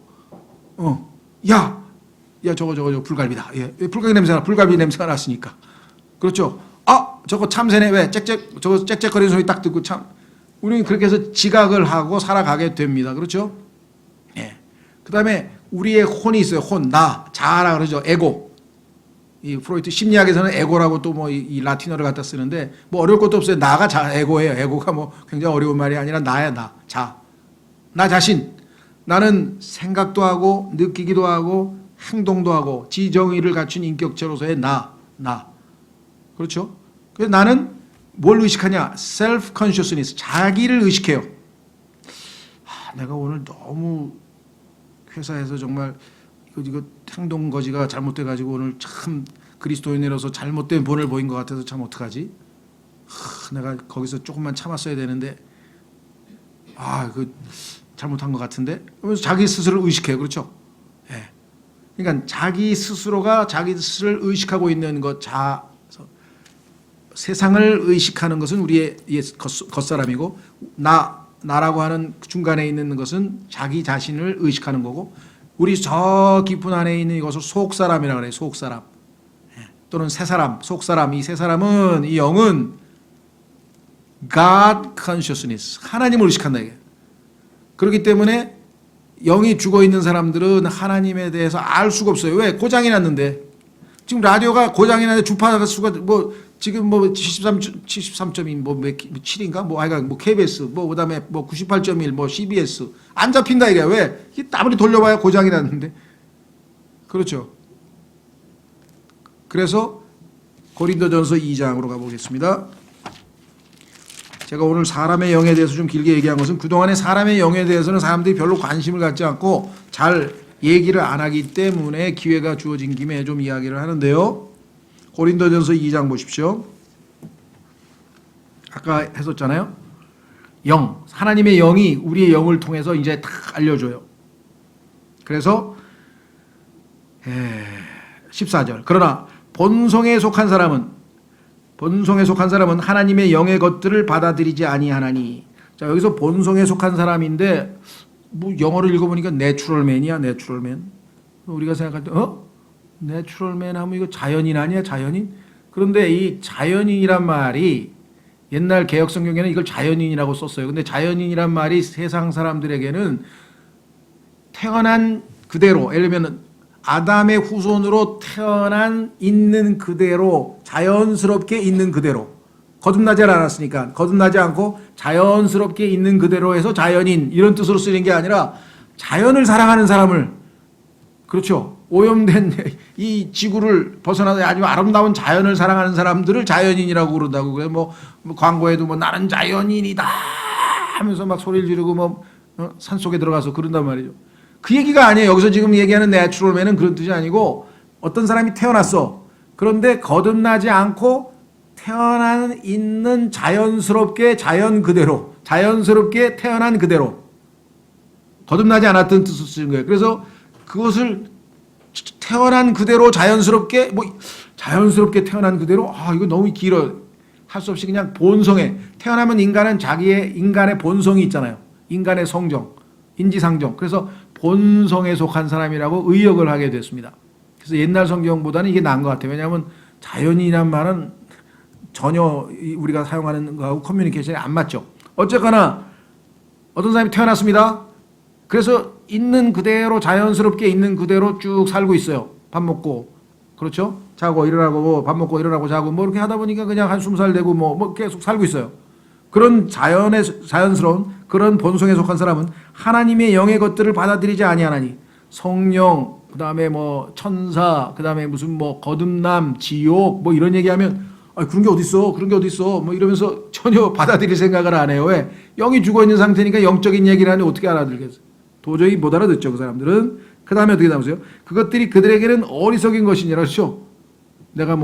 야, 저거 불갈비다. 예, 불갈비 냄새나, 불갈비 냄새가 났으니까. 그렇죠. 저거 참새네. 왜? 저거 짹짹거리는 소리 딱 듣고 참. 우리는 그렇게 해서 지각을 하고 살아가게 됩니다. 그렇죠? 예. 그 다음에 우리의 혼이 있어요. 혼, 자아라 그러죠. 에고. 이 프로이트 심리학에서는 에고라고 또 뭐 이 라틴어를 갖다 쓰는데 뭐 어려울 것도 없어요. 나가 에고예요. 에고가 뭐 굉장히 어려운 말이 아니라 나야, 나 자신. 나는 생각도 하고 느끼기도 하고 행동도 하고 지정의를 갖춘 인격체로서의 나. 그렇죠? 그래서 나는 뭘 의식하냐? self consciousness, 자기를 의식해요. 내가 오늘 너무 회사에서 정말 이거 행동 거지가 잘못돼가지고 오늘 참 그리스도인으로서 잘못된 본을 보인 것 같아서 참 어떡하지? 내가 거기서 조금만 참았어야 되는데 그 잘못한 것 같은데? 그러면서 자기 스스로를 의식해요. 그렇죠? 예. 그러니까 자기 스스로가 자기 스스로를 의식하고 있는 것, 세상을 의식하는 것은 우리의 겉사람이고, 나라고 하는 중간에 있는 것은 자기 자신을 의식하는 거고, 우리 저 깊은 안에 있는 이것을 속사람이라고 그래요. 속사람. 또는 새사람, 속사람. 이 새사람은, 이 영은 God consciousness, 하나님을 의식한다 이게. 그렇기 때문에 영이 죽어 있는 사람들은 하나님에 대해서 알 수가 없어요. 왜? 고장이 났는데. 지금 라디오가 고장이 났는데 주파 수가 뭐 지금 뭐 73.2 뭐 7인가 뭐 하여간 뭐 KBS 뭐 그다음에 뭐 98.1 뭐 CBS 안 잡힌다 이게. 왜? 이게 아무리 돌려봐야 고장이 났는데. 그렇죠. 그래서 고린도전서 2장으로 가보겠습니다. 제가 오늘 사람의 영에 대해서 좀 길게 얘기한 것은 그동안에 사람의 영에 대해서는 사람들이 별로 관심을 갖지 않고 잘 얘기를 안 하기 때문에 기회가 주어진 김에 좀 이야기를 하는데요. 고린도전서 2장 보십시오. 아까 했었잖아요. 영, 하나님의 영이 우리의 영을 통해서 이제 다 알려줘요. 그래서 14절. 그러나 본성에 속한 사람은 하나님의 영의 것들을 받아들이지 아니하나니. 자, 여기서 본성에 속한 사람인데 뭐 영어를 읽어보니까 내추럴맨이야. 내추럴맨. 우리가 생각할 때 내추럴맨 하면 이거 자연인 아니야? 자연인? 그런데 이 자연인이란 말이 옛날 개혁성경에는 이걸 자연인이라고 썼어요. 근데 자연인이란 말이 세상 사람들에게는 태어난 그대로, 예를 들면 아담의 후손으로 태어난 있는 그대로, 자연스럽게 있는 그대로, 거듭나지 않았으니까 거듭나지 않고 자연스럽게 있는 그대로 해서 자연인 이런 뜻으로 쓰는 게 아니라 자연을 사랑하는 사람을, 그렇죠, 오염된 이 지구를 벗어나서 아주 아름다운 자연을 사랑하는 사람들을 자연인이라고 그런다고. 그래 뭐 광고에도 뭐 나는 자연인이다 하면서 막 소리를 지르고 산속에 들어가서 그런단 말이죠. 그 얘기가 아니에요. 여기서 지금 얘기하는 내추럴맨은 그런 뜻이 아니고 어떤 사람이 태어났어. 그런데 거듭나지 않고 태어난 있는 자연스럽게 자연 그대로, 자연스럽게 태어난 그대로, 거듭나지 않았던 뜻을 쓰는 거예요. 그래서 그것을 태어난 그대로 자연스럽게, 자연스럽게 태어난 그대로, 이거 너무 길어. 할 수 없이 그냥 본성에, 태어나면 인간은 인간의 본성이 있잖아요. 인간의 성정, 인지상정. 그래서 본성에 속한 사람이라고 의역을 하게 됐습니다. 그래서 옛날 성경보다는 이게 나은 것 같아요. 왜냐하면 자연이란 말은 전혀 우리가 사용하는 거하고 커뮤니케이션이 안 맞죠. 어쨌거나 어떤 사람이 태어났습니다. 그래서 있는 그대로, 자연스럽게 있는 그대로 쭉 살고 있어요. 밥 먹고, 그렇죠? 자고 일어나고, 밥 먹고 일어나고 자고 이렇게 하다 보니까 그냥 한 20살 되고 계속 살고 있어요. 그런 자연스러운 그런 본성에 속한 사람은 하나님의 영의 것들을 받아들이지 아니하나니. 성령, 그 다음에 천사, 그 다음에 무슨 거듭남, 지옥 이런 얘기하면 그런 게 어딨어, 그런 게 어딨어 이러면서 전혀 받아들일 생각을 안 해요. 왜? 영이 죽어 있는 상태니까 영적인 얘기를 하니 어떻게 알아들겠어요? 도저히 못 알아듣죠, 그 사람들은. 그 다음에 어떻게 나오세요? 그것들이 그들에게는 어리석인 것이니라. 그렇죠? 내가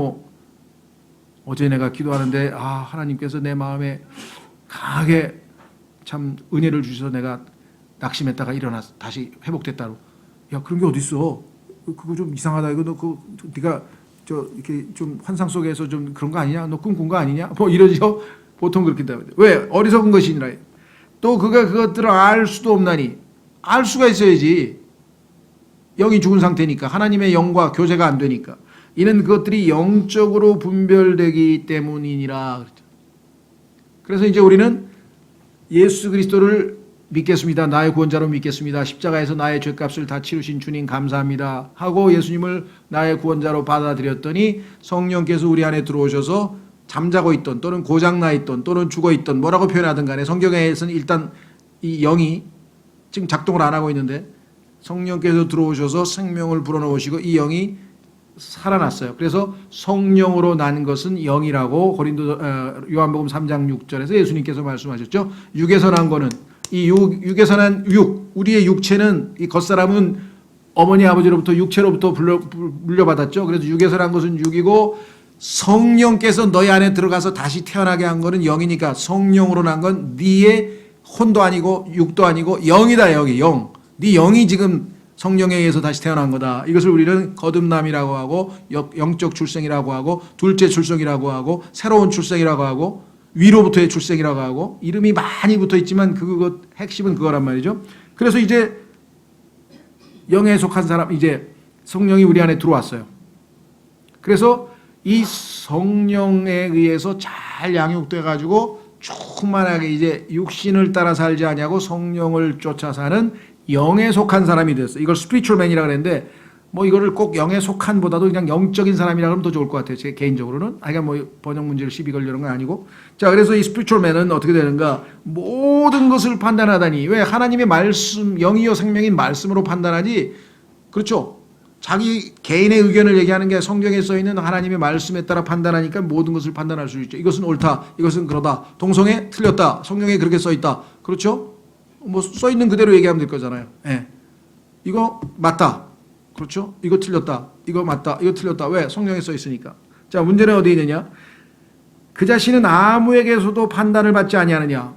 어제 내가 기도하는데 하나님께서 내 마음에 강하게 참 은혜를 주셔서 내가 낙심했다가 일어나서 다시 회복됐다고. 야, 그런 게 어딨어? 그거 좀 이상하다. 이거 너 네가 이렇게 좀 환상 속에서 좀 그런 거 아니냐? 너 꿈꾼 거 아니냐? 이러죠. 보통 그렇게 답니다. 왜? 어리석은 것이니라. 또 그것들을 알 수도 없나니. 알 수가 있어야지. 영이 죽은 상태니까, 하나님의 영과 교제가 안 되니까. 이는 그것들이 영적으로 분별되기 때문이니라. 그래서 이제 우리는 예수 그리스도를 믿겠습니다. 나의 구원자로 믿겠습니다. 십자가에서 나의 죄값을 다 치르신 주님 감사합니다 하고 예수님을 나의 구원자로 받아들였더니 성령께서 우리 안에 들어오셔서 잠자고 있던, 또는 고장나 있던, 또는 죽어 있던, 뭐라고 표현하든 간에 성경에서는 일단 이 영이 지금 작동을 안 하고 있는데 성령께서 들어오셔서 생명을 불어넣으시고 이 영이 살아났어요. 그래서 성령으로 난 것은 영이라고 요한복음 3장 6절에서 예수님께서 말씀하셨죠. 육에서 난 거는, 이 육에서 난 우리의 육체는, 이 겉사람은 어머니 아버지로부터 육체로부터 물려받았죠. 그래서 육에서 난 것은 육이고, 성령께서 너희 안에 들어가서 다시 태어나게 한 거는 영이니까 성령으로 난 건 네의 혼도 아니고 육도 아니고 영이다. 영. 네 영이 지금 성령에 의해서 다시 태어난 거다. 이것을 우리는 거듭남이라고 하고, 영적 출생이라고 하고, 둘째 출생이라고 하고, 새로운 출생이라고 하고, 위로부터의 출생이라고 하고, 이름이 많이 붙어 있지만 그것 핵심은 그거란 말이죠. 그래서 이제 영에 속한 사람, 이제 성령이 우리 안에 들어왔어요. 그래서 이 성령에 의해서 잘 양육돼 가지고 쭉 충만하게 이제 육신을 따라 살지 아니하고 성령을 쫓아 사는 영에 속한 사람이 됐어. 이걸 스피리추얼 맨이라고 그랬는데 뭐 이거를 꼭 영에 속한보다도 그냥 영적인 사람이라 그러면 더 좋을 것 같아요. 제 개인적으로는. 하여간 뭐 번역 문제를 시비 걸려는 건 아니고. 자, 그래서 이 스피리추얼 맨은 어떻게 되는가? 모든 것을 판단하다니. 왜? 하나님의 말씀, 영이요 생명인 말씀으로 판단하지. 그렇죠? 자기 개인의 의견을 얘기하는 게 성경에 써 있는 하나님의 말씀에 따라 판단하니까 모든 것을 판단할 수 있죠. 이것은 옳다. 이것은 그러다. 동성애 틀렸다. 성경에 그렇게 써 있다. 그렇죠? 뭐 써 있는 그대로 얘기하면 될 거잖아요. 예. 이거 맞다. 그렇죠? 이거 틀렸다. 이거 맞다. 이거 틀렸다. 왜? 성경에 써 있으니까. 자, 문제는 어디 있느냐? 그 자신은 아무에게서도 판단을 받지 아니하느냐?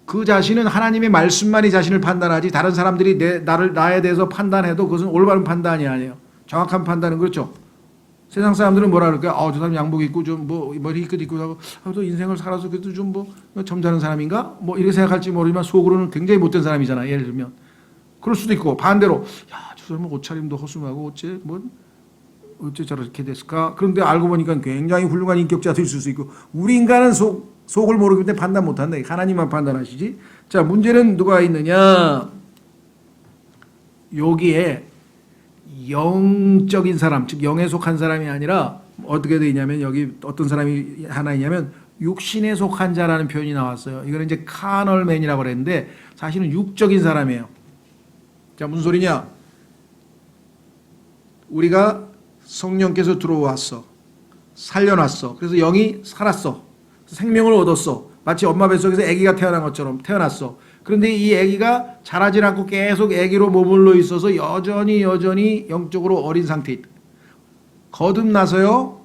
그 자신은 하나님의 말씀만이 자신을 판단하지 다른 사람들이 나에 대해서 판단해도 그것은 올바른 판단이 아니에요. 정확한 판단은 그렇죠. 세상 사람들은 뭐라 그럴까요? 저 사람 양복 입고 좀 뭐 머리 끝 입고 하고 또 인생을 살아서 그래도 좀 뭐 점잖은 사람인가? 뭐 이렇게 생각할지 모르지만 속으로는 굉장히 못된 사람이잖아. 예를 들면 그럴 수도 있고 반대로 저 사람은 옷차림도 허술하고 어째 저렇게 됐을까? 그런데 알고 보니까 굉장히 훌륭한 인격자도 있을 수 있고 우리 인간은 속을 모르기 때문에 판단 못한다. 하나님만 판단하시지. 자, 문제는 누가 있느냐? 여기에 영적인 사람, 즉 영에 속한 사람이 아니라 어떻게 되어 있냐면 여기 어떤 사람이 하나 있냐면 육신에 속한 자라는 표현이 나왔어요. 이거는 이제 카널맨이라고 그랬는데 사실은 육적인 사람이에요. 자, 무슨 소리냐? 우리가 성령께서 들어왔어. 살려놨어. 그래서 영이 살았어. 생명을 얻었어. 마치 엄마 뱃속에서 아기가 태어난 것처럼 태어났어. 그런데 이 아기가 자라질 않고 계속 아기로 머물러 있어서 여전히 영적으로 어린 상태에 있다. 거듭나서요.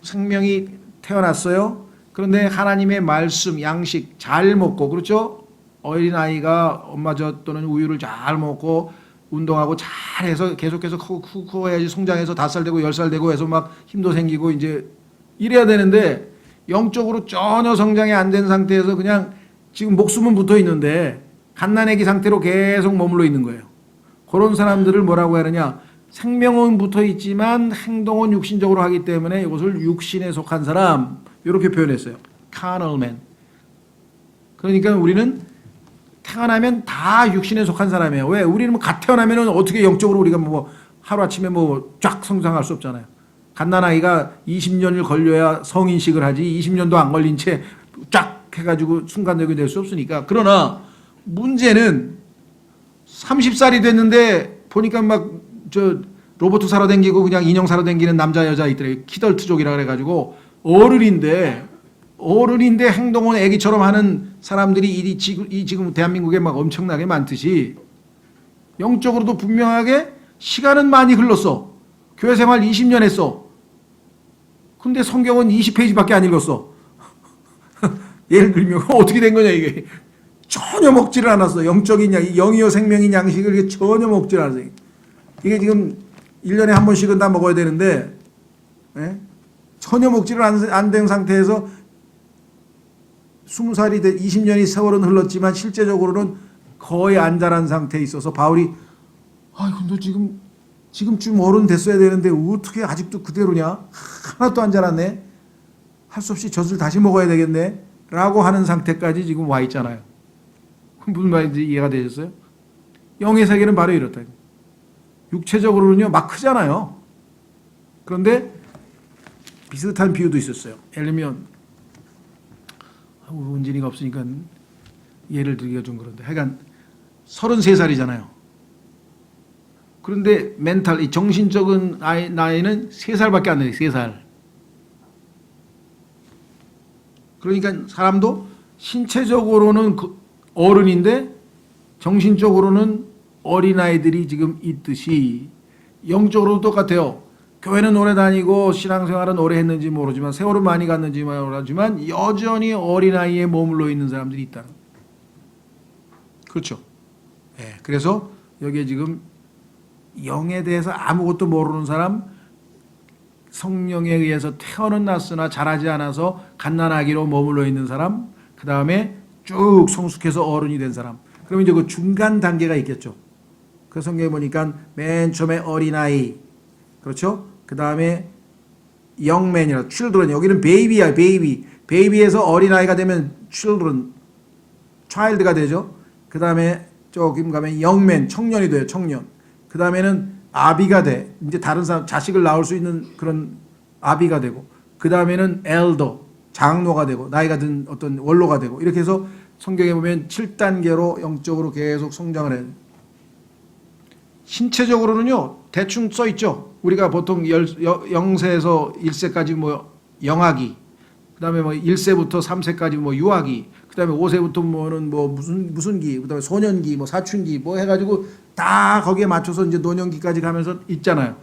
생명이 태어났어요. 그런데 하나님의 말씀, 양식 잘 먹고 그렇죠? 어린아이가 엄마 젖 또는 우유를 잘 먹고 운동하고 잘해서 계속해서 커야지 성장해서 5살 되고 10살 되고 해서 막 힘도 생기고 이제 이래야 되는데 영적으로 전혀 성장이 안 된 상태에서 그냥 지금 목숨은 붙어 있는데 갓난아기 상태로 계속 머물러 있는 거예요. 그런 사람들을 뭐라고 하느냐? 생명은 붙어 있지만 행동은 육신적으로 하기 때문에 이것을 육신에 속한 사람 이렇게 표현했어요. carnal man. 그러니까 우리는 태어나면 다 육신에 속한 사람이에요. 왜? 우리는 갓 태어나면 어떻게 영적으로 우리가 뭐 하루아침에 뭐 쫙 성장할 수 없잖아요. 갓난아이가 20년을 걸려야 성인식을 하지 20년도 안 걸린 채 쫙 해가지고 순간적이 될 수 없으니까. 그러나 문제는 30살이 됐는데 보니까 막 로봇 사러 댕기고 그냥 인형 사러 댕기는 남자 여자 있더래요. 키덜트족이라 그래가지고 어른인데 행동은 애기처럼 하는 사람들이 지금 대한민국에 막 엄청나게 많듯이 영적으로도 분명하게 시간은 많이 흘렀어. 교회 생활 20년 했어. 근데 성경은 20페이지밖에 안 읽었어. 예를 들면 어떻게 된 거냐 이게. 전혀 먹지를 않았어. 영적인 영이요 생명인 양식을 전혀 먹지를 않았어. 이게 지금 1년에 한 번씩은 다 먹어야 되는데 전혀 먹지를 안 된 상태에서 20살이 돼 20년이 세월은 흘렀지만 실제적으로는 거의 안 자란 상태에 있어서 바울이 아이고 너 지금쯤 어른 됐어야 되는데 어떻게 아직도 그대로냐? 하나도 안 자랐네. 할 수 없이 젖을 다시 먹어야 되겠네. 라고 하는 상태까지 지금 와 있잖아요. 무슨 말인지 이해가 되셨어요? 영의 세계는 바로 이렇다. 육체적으로는요 막 크잖아요. 그런데 비슷한 비유도 있었어요. 예를 들면 은진이가 없으니까 예를 들기가 좀 그런데 하여간 33살이잖아요. 그런데 멘탈, 정신적인 나이는 3살밖에 안 돼요. 3살. 그러니까 사람도 신체적으로는 어른인데 정신적으로는 어린아이들이 지금 있듯이 영적으로도 똑같아요. 교회는 오래 다니고 신앙생활은 오래 했는지 모르지만 세월은 많이 갔는지 모르지만 여전히 어린아이에 머물러 있는 사람들이 있다. 그렇죠. 네, 그래서 여기에 지금 영에 대해서 아무것도 모르는 사람, 성령에 의해서 태어났으나 자라지 않아서 갓난아기로 머물러 있는 사람, 그 다음에 쭉 성숙해서 어른이 된 사람. 그러면 이제 그 중간 단계가 있겠죠. 그 성경에 보니까 맨 처음에 어린아이, 그렇죠? 그 다음에 영맨이라 children. 여기는 베이비야, 베이비. 베이비에서 어린아이가 되면 children, child가 되죠. 그 다음에 조금 가면 youngman, 청년이 돼요. 청년. 그 다음에는 아비가 돼. 이제 다른 사람 자식을 낳을 수 있는 그런 아비가 되고, 그 다음에는 elder, 장로가 되고, 나이가 든 어떤 원로가 되고, 이렇게 해서 성경에 보면 7단계로 영적으로 계속 성장을 해요. 신체적으로는요, 대충 써 있죠. 우리가 보통 0세에서 1세까지 뭐 영아기, 그 다음에 뭐 1세부터 3세까지 뭐 유아기, 그 다음에 5세부터 뭐는 뭐 무슨 기, 그 다음에 소년기, 뭐 사춘기, 뭐 해가지고 다 거기에 맞춰서 이제 노년기까지 가면서 있잖아요.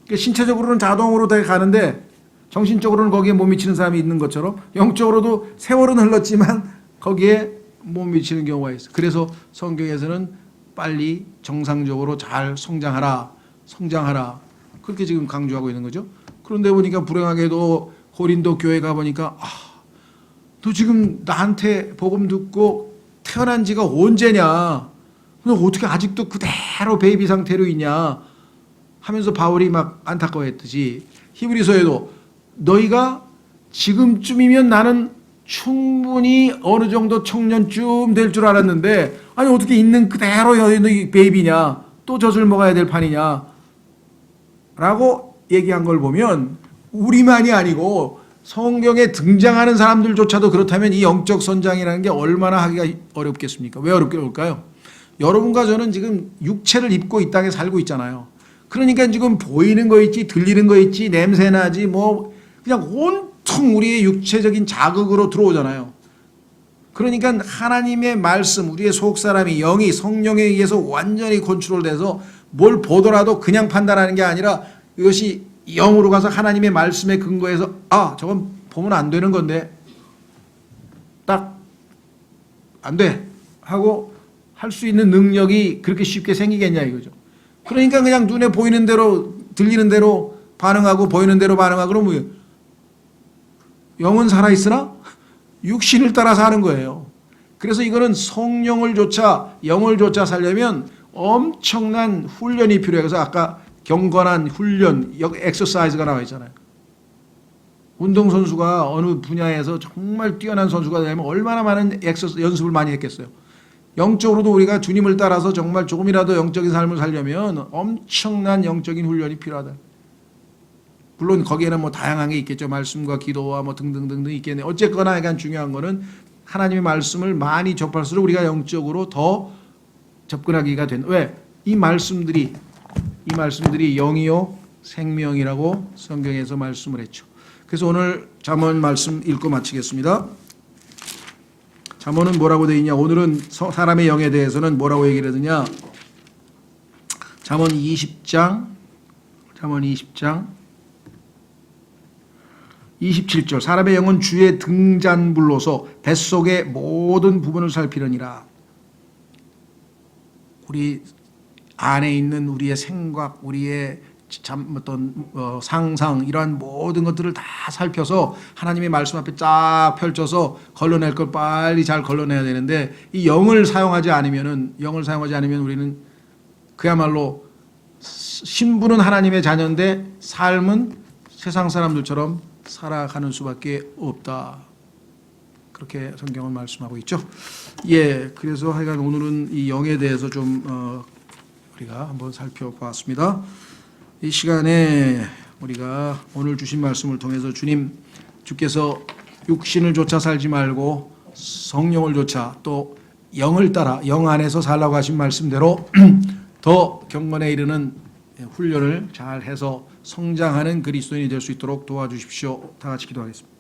그러니까 신체적으로는 자동으로 다 가는데 정신적으로는 거기에 못 미치는 사람이 있는 것처럼 영적으로도 세월은 흘렀지만 거기에 못 미치는 경우가 있어요. 그래서 성경에서는 빨리 정상적으로 잘 성장하라. 그렇게 지금 강조하고 있는 거죠. 그런데 보니까 불행하게도 고린도 교회 가보니까 너 지금 나한테 복음 듣고 태어난 지가 언제냐? 너 어떻게 아직도 그대로 베이비 상태로 있냐? 하면서 바울이 막 안타까워했듯이 히브리서에도 너희가 지금쯤이면 나는 충분히 어느 정도 청년쯤 될 줄 알았는데 아니 어떻게 있는 그대로 너희 베이비냐? 또 젖을 먹어야 될 판이냐? 라고 얘기한 걸 보면 우리만이 아니고 성경에 등장하는 사람들조차도 그렇다면 이 영적 선장이라는 게 얼마나 하기가 어렵겠습니까? 왜 어렵을까요? 여러분과 저는 지금 육체를 입고 이 땅에 살고 있잖아요. 그러니까 지금 보이는 거 있지, 들리는 거 있지, 냄새 나지, 뭐 그냥 온통 우리의 육체적인 자극으로 들어오잖아요. 그러니까 하나님의 말씀, 우리의 속사람이 영이 성령에 의해서 완전히 컨트롤돼서 뭘 보더라도 그냥 판단하는 게 아니라 이것이 영으로 가서 하나님의 말씀에 근거해서 저건 보면 안 되는 건데 딱 안 돼 하고 할 수 있는 능력이 그렇게 쉽게 생기겠냐 이거죠. 그러니까 그냥 눈에 보이는 대로 들리는 대로 반응하고 보이는 대로 반응하고 그러면 영은 살아있으나 육신을 따라 사는 거예요. 그래서 이거는 성령을 조차 영을 조차 살려면 엄청난 훈련이 필요해요. 그래서 아까 경건한 훈련, 엑서사이즈가 나와 있잖아요. 운동선수가 어느 분야에서 정말 뛰어난 선수가 되려면 얼마나 많은 연습을 많이 했겠어요. 영적으로도 우리가 주님을 따라서 정말 조금이라도 영적인 삶을 살려면 엄청난 영적인 훈련이 필요하다. 물론 거기에는 뭐 다양한 게 있겠죠. 말씀과 기도와 뭐 등등등등 있겠네. 어쨌거나 약간 중요한 거는 하나님의 말씀을 많이 접할수록 우리가 영적으로 더 접근하기가 된. 왜? 이 말씀들이 영이요 생명이라고 성경에서 말씀을 했죠. 그래서 오늘 잠언 말씀 읽고 마치겠습니다. 잠언은 뭐라고 되어 있냐? 오늘은 사람의 영에 대해서는 뭐라고 얘기를 하느냐? 잠언 20장 27절 사람의 영은 주의 등잔불로서 뱃속의 모든 부분을 살피느니라. 우리 안에 있는 우리의 생각, 우리의 상상 이러한 모든 것들을 다 살펴서 하나님의 말씀 앞에 쫙 펼쳐서 걸러낼 걸 빨리 잘 걸러내야 되는데 이 영을 사용하지 않으면 우리는 그야말로 신분은 하나님의 자녀인데 삶은 세상 사람들처럼 살아가는 수밖에 없다. 그렇게 성경은 말씀하고 있죠. 그래서 하여간 오늘은 이 영에 대해서 좀 우리가 한번 살펴보았습니다. 이 시간에 우리가 오늘 주신 말씀을 통해서 주께서 육신을 조차 살지 말고 성령을 조차 또 영을 따라 영 안에서 살라고 하신 말씀대로 더 경건에 이르는 훈련을 잘 해서 성장하는 그리스도인이 될 수 있도록 도와주십시오. 다 같이 기도하겠습니다.